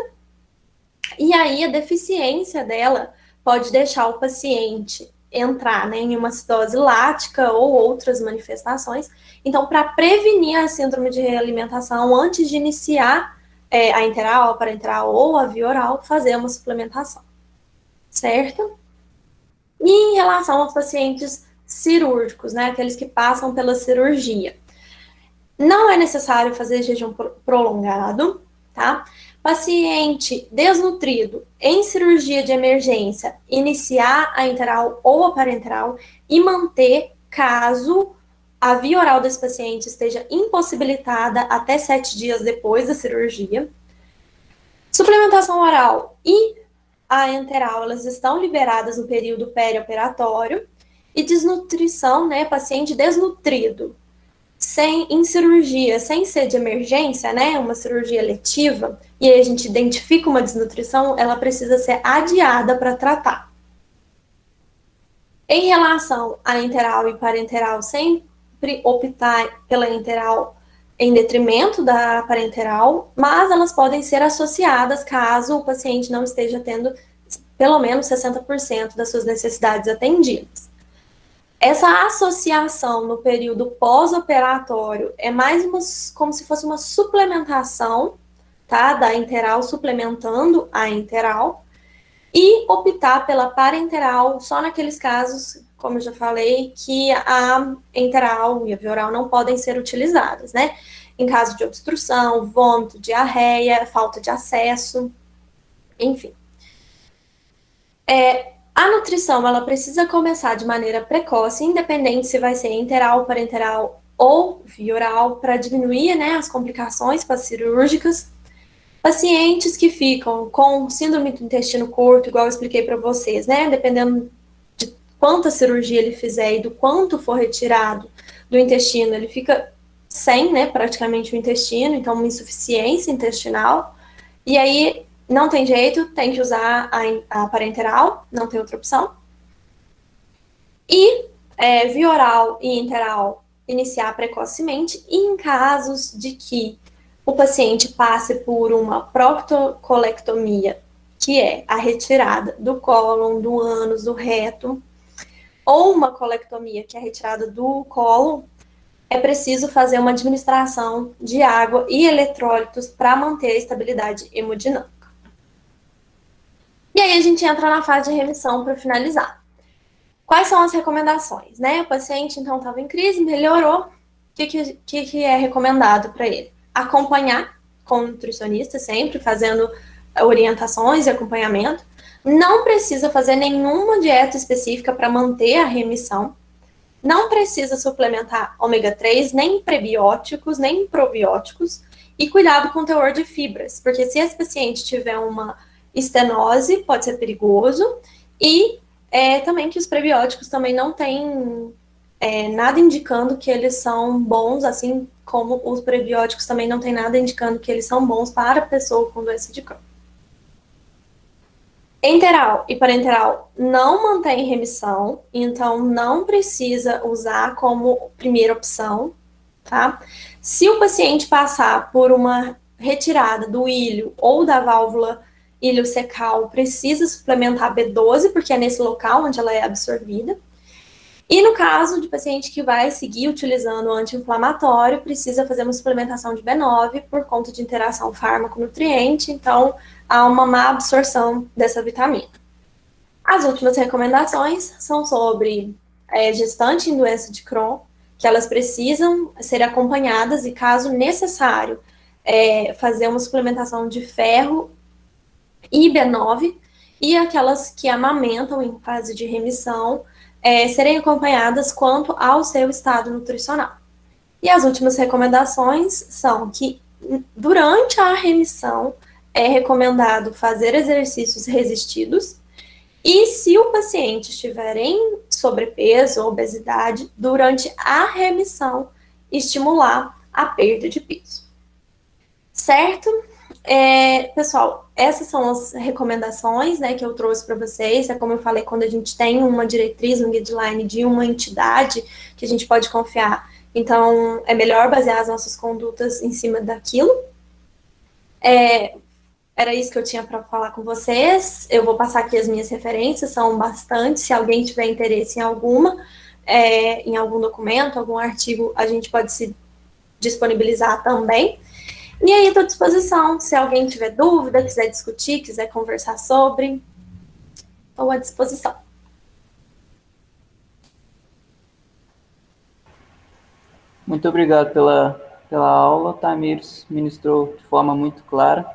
e aí a deficiência dela pode deixar o paciente entrar, né, em uma acidose lática ou outras manifestações. Então, para prevenir a síndrome de realimentação, antes de iniciar a interal, a parenteral ou a via oral, fazer uma suplementação, certo? E em relação aos pacientes cirúrgicos, né, aqueles que passam pela cirurgia, não é necessário fazer jejum prolongado, tá? Paciente desnutrido em cirurgia de emergência, iniciar a interal ou a parenteral e manter caso a via oral desse paciente esteja impossibilitada até 7 dias depois da cirurgia. Suplementação oral e a enteral, elas estão liberadas no período perioperatório. E desnutrição, né, paciente desnutrido, em cirurgia, sem ser de emergência, né, uma cirurgia letiva, e aí a gente identifica uma desnutrição, ela precisa ser adiada para tratar. Em relação à enteral e parenteral, sempre optar pela enteral em detrimento da parenteral, mas elas podem ser associadas caso o paciente não esteja tendo pelo menos 60% das suas necessidades atendidas. Essa associação no período pós-operatório é mais como se fosse uma suplementação, tá, da enteral, suplementando a enteral, e optar pela parenteral só naqueles casos, como eu já falei, que a enteral e a via oral não podem ser utilizadas, né? Em caso de obstrução, vômito, diarreia, falta de acesso, enfim. A nutrição, ela precisa começar de maneira precoce, independente se vai ser enteral, parenteral ou via oral, para diminuir, né, as complicações pós-cirúrgicas. Pacientes que ficam com síndrome do intestino curto, igual eu expliquei para vocês, né, dependendo de quanta cirurgia ele fizer e do quanto for retirado do intestino, ele fica sem, né, praticamente o intestino, então uma insuficiência intestinal. E aí não tem jeito, tem que usar a parenteral, não tem outra opção. E via oral e interal iniciar precocemente. E em casos de que o paciente passe por uma proctocolectomia, que é a retirada do cólon, do ânus, do reto, ou uma colectomia, que é a retirada do cólon, é preciso fazer uma administração de água e eletrólitos para manter a estabilidade hemodinâmica. E aí a gente entra na fase de remissão para finalizar. Quais são as recomendações, né? O paciente, então, estava em crise, melhorou. O que é recomendado para ele? Acompanhar com o nutricionista, sempre fazendo orientações e acompanhamento. Não precisa fazer nenhuma dieta específica para manter a remissão. Não precisa suplementar ômega 3, nem prebióticos, nem probióticos. E cuidado com o teor de fibras, porque se esse paciente tiver uma estenose, pode ser perigoso. E também que os prebióticos também não têm nada indicando que eles são bons, assim como os prebióticos também não tem nada indicando que eles são bons para a pessoa com doença de Crohn. Enteral e parenteral não mantém remissão, então não precisa usar como primeira opção, tá? Se o paciente passar por uma retirada do ilho ou da válvula iliocecal, precisa suplementar B12, porque é nesse local onde ela é absorvida. E no caso de paciente que vai seguir utilizando o anti-inflamatório, precisa fazer uma suplementação de B9 por conta de interação fármaco-nutriente, então há uma má absorção dessa vitamina. As últimas recomendações são sobre gestante em doença de Crohn, que elas precisam ser acompanhadas e, caso necessário, fazer uma suplementação de ferro e B9, e aquelas que amamentam em fase de remissão, serem acompanhadas quanto ao seu estado nutricional. E as últimas recomendações são que, durante a remissão, é recomendado fazer exercícios resistidos, e se o paciente estiver em sobrepeso ou obesidade, durante a remissão, estimular a perda de peso. Certo? Pessoal, essas são as recomendações, né, que eu trouxe para vocês. É como eu falei, quando a gente tem uma diretriz, um guideline de uma entidade que a gente pode confiar, então é melhor basear as nossas condutas em cima daquilo. era isso que eu tinha para falar com vocês. Eu vou passar aqui as minhas referências, são bastante. Se alguém tiver interesse em alguma, em algum documento, algum artigo, a gente pode se disponibilizar também. E aí, estou à disposição. Se alguém tiver dúvida, quiser discutir, quiser conversar sobre, estou à disposição. Muito obrigado pela aula, Tamires ministrou de forma muito clara.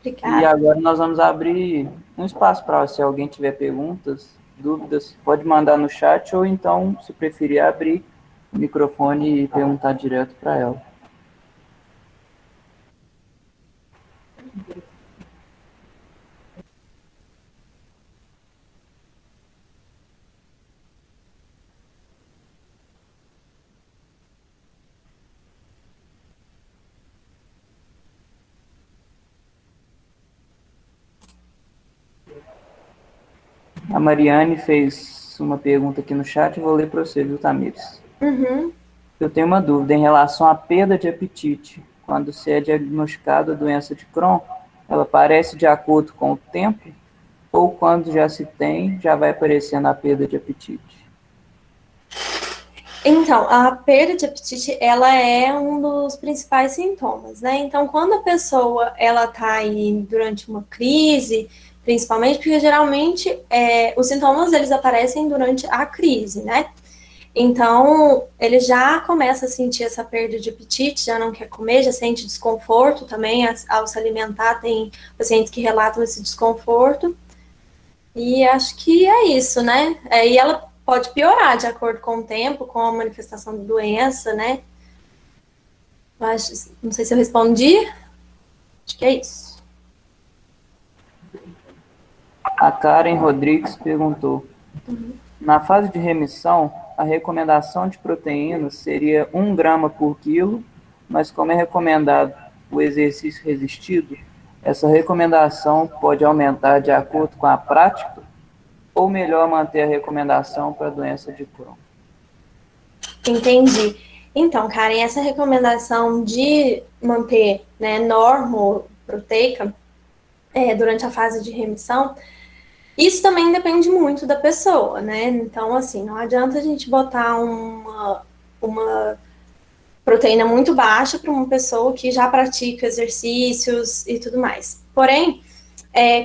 Obrigada. E agora nós vamos abrir um espaço para, se alguém tiver perguntas, dúvidas, pode mandar no chat ou então, se preferir, abrir o microfone e perguntar direto para ela. A Mariane fez uma pergunta aqui no chat, vou ler para você, viu, Tamires? Eu tenho uma dúvida em relação à perda de apetite. Quando se é diagnosticada a doença de Crohn, ela aparece de acordo com o tempo? Ou quando já se tem, já vai aparecendo a perda de apetite? Então, a perda de apetite, ela é um dos principais sintomas, né? Então, quando a pessoa, ela tá aí durante uma crise, principalmente, porque geralmente os sintomas, eles aparecem durante a crise, né? Então, ele já começa a sentir essa perda de apetite, já não quer comer, já sente desconforto também ao se alimentar. Tem pacientes que relatam esse desconforto. E acho que é isso, né? E ela pode piorar de acordo com o tempo, com a manifestação da doença, né? Mas não sei se eu respondi. Acho que é isso. A Karen Rodrigues perguntou: na fase de remissão, a recomendação de proteínas seria 1 grama por quilo, mas como é recomendado o exercício resistido, essa recomendação pode aumentar de acordo com a prática, ou melhor manter a recomendação para a doença de Crohn? Entendi. Então, Karen, essa recomendação de manter, né, normoproteica durante a fase de remissão, isso também depende muito da pessoa, né? Então, assim, não adianta a gente botar uma proteína muito baixa para uma pessoa que já pratica exercícios e tudo mais. Porém,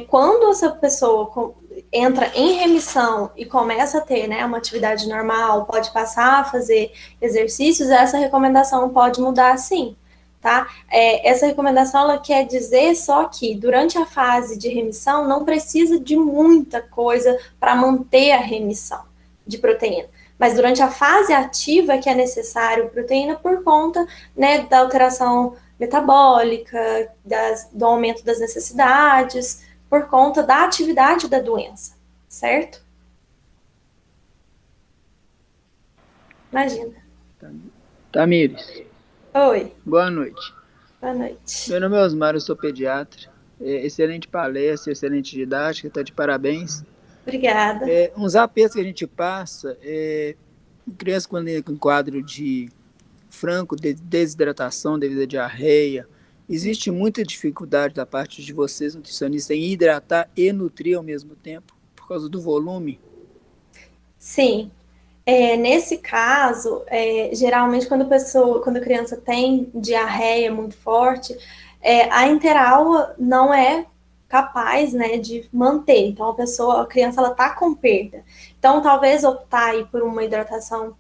quando essa pessoa entra em remissão e começa a ter, né, uma atividade normal, pode passar a fazer exercícios, essa recomendação pode mudar sim, tá? Essa recomendação, ela quer dizer só que durante a fase de remissão não precisa de muita coisa para manter a remissão de proteína. Mas durante a fase ativa que é necessário proteína por conta, né, da alteração metabólica, do aumento das necessidades, por conta da atividade da doença, certo? Imagina. Tamires. Oi. Boa noite. Boa noite. Meu nome é Osmar, eu sou pediatra. Excelente palestra, excelente didática, está de parabéns. Obrigada. Uns apertos que a gente passa, criança quando entra em quadro de franco, de desidratação devido à diarreia, existe muita dificuldade da parte de vocês, nutricionistas, em hidratar e nutrir ao mesmo tempo, por causa do volume? Sim. Nesse caso, geralmente quando a criança tem diarreia muito forte, a interaula não é capaz, né, de manter. Então a criança, ela tá com perda. Então talvez optar aí por uma hidratação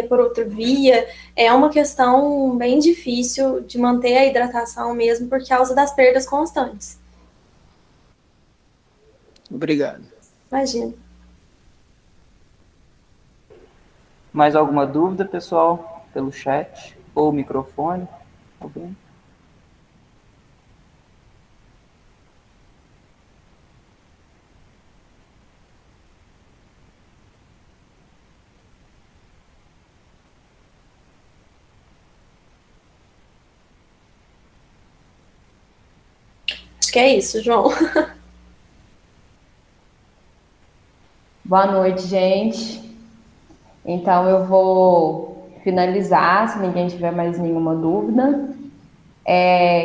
por outra via é uma questão bem difícil de manter a hidratação mesmo por causa das perdas constantes. Obrigado. Imagina. Mais alguma dúvida, pessoal? Pelo chat ou microfone? Alguém? Acho que é isso, João. Boa noite, gente. Então, eu vou finalizar, se ninguém tiver mais nenhuma dúvida.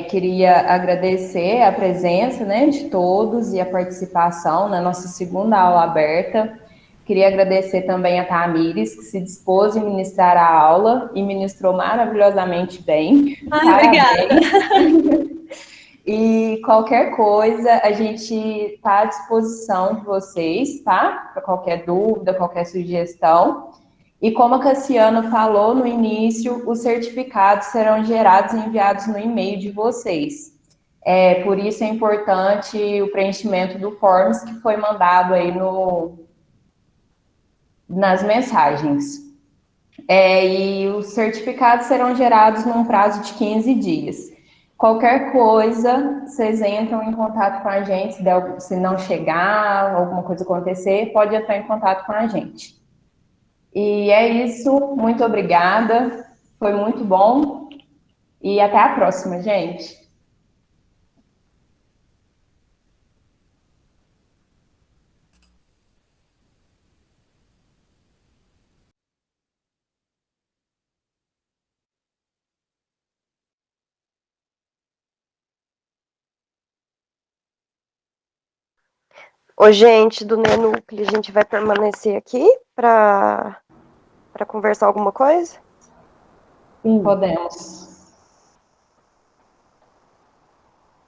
Queria agradecer a presença, né, de todos e a participação na nossa segunda aula aberta. Queria agradecer também a Tamires, que se dispôs em ministrar a aula e ministrou maravilhosamente bem. Ai, obrigada. E qualquer coisa, a gente está à disposição de vocês, tá? Para qualquer dúvida, qualquer sugestão. E como a Cassiana falou no início, os certificados serão gerados e enviados no e-mail de vocês. Por isso é importante o preenchimento do forms que foi mandado aí nas mensagens. E os certificados serão gerados num prazo de 15 dias. Qualquer coisa, vocês entram em contato com a gente, se não chegar, alguma coisa acontecer, pode entrar em contato com a gente. E é isso, muito obrigada, foi muito bom e até a próxima, gente. Ô, gente do Nenúcleo, a gente vai permanecer aqui para conversar alguma coisa? Sim. Podemos.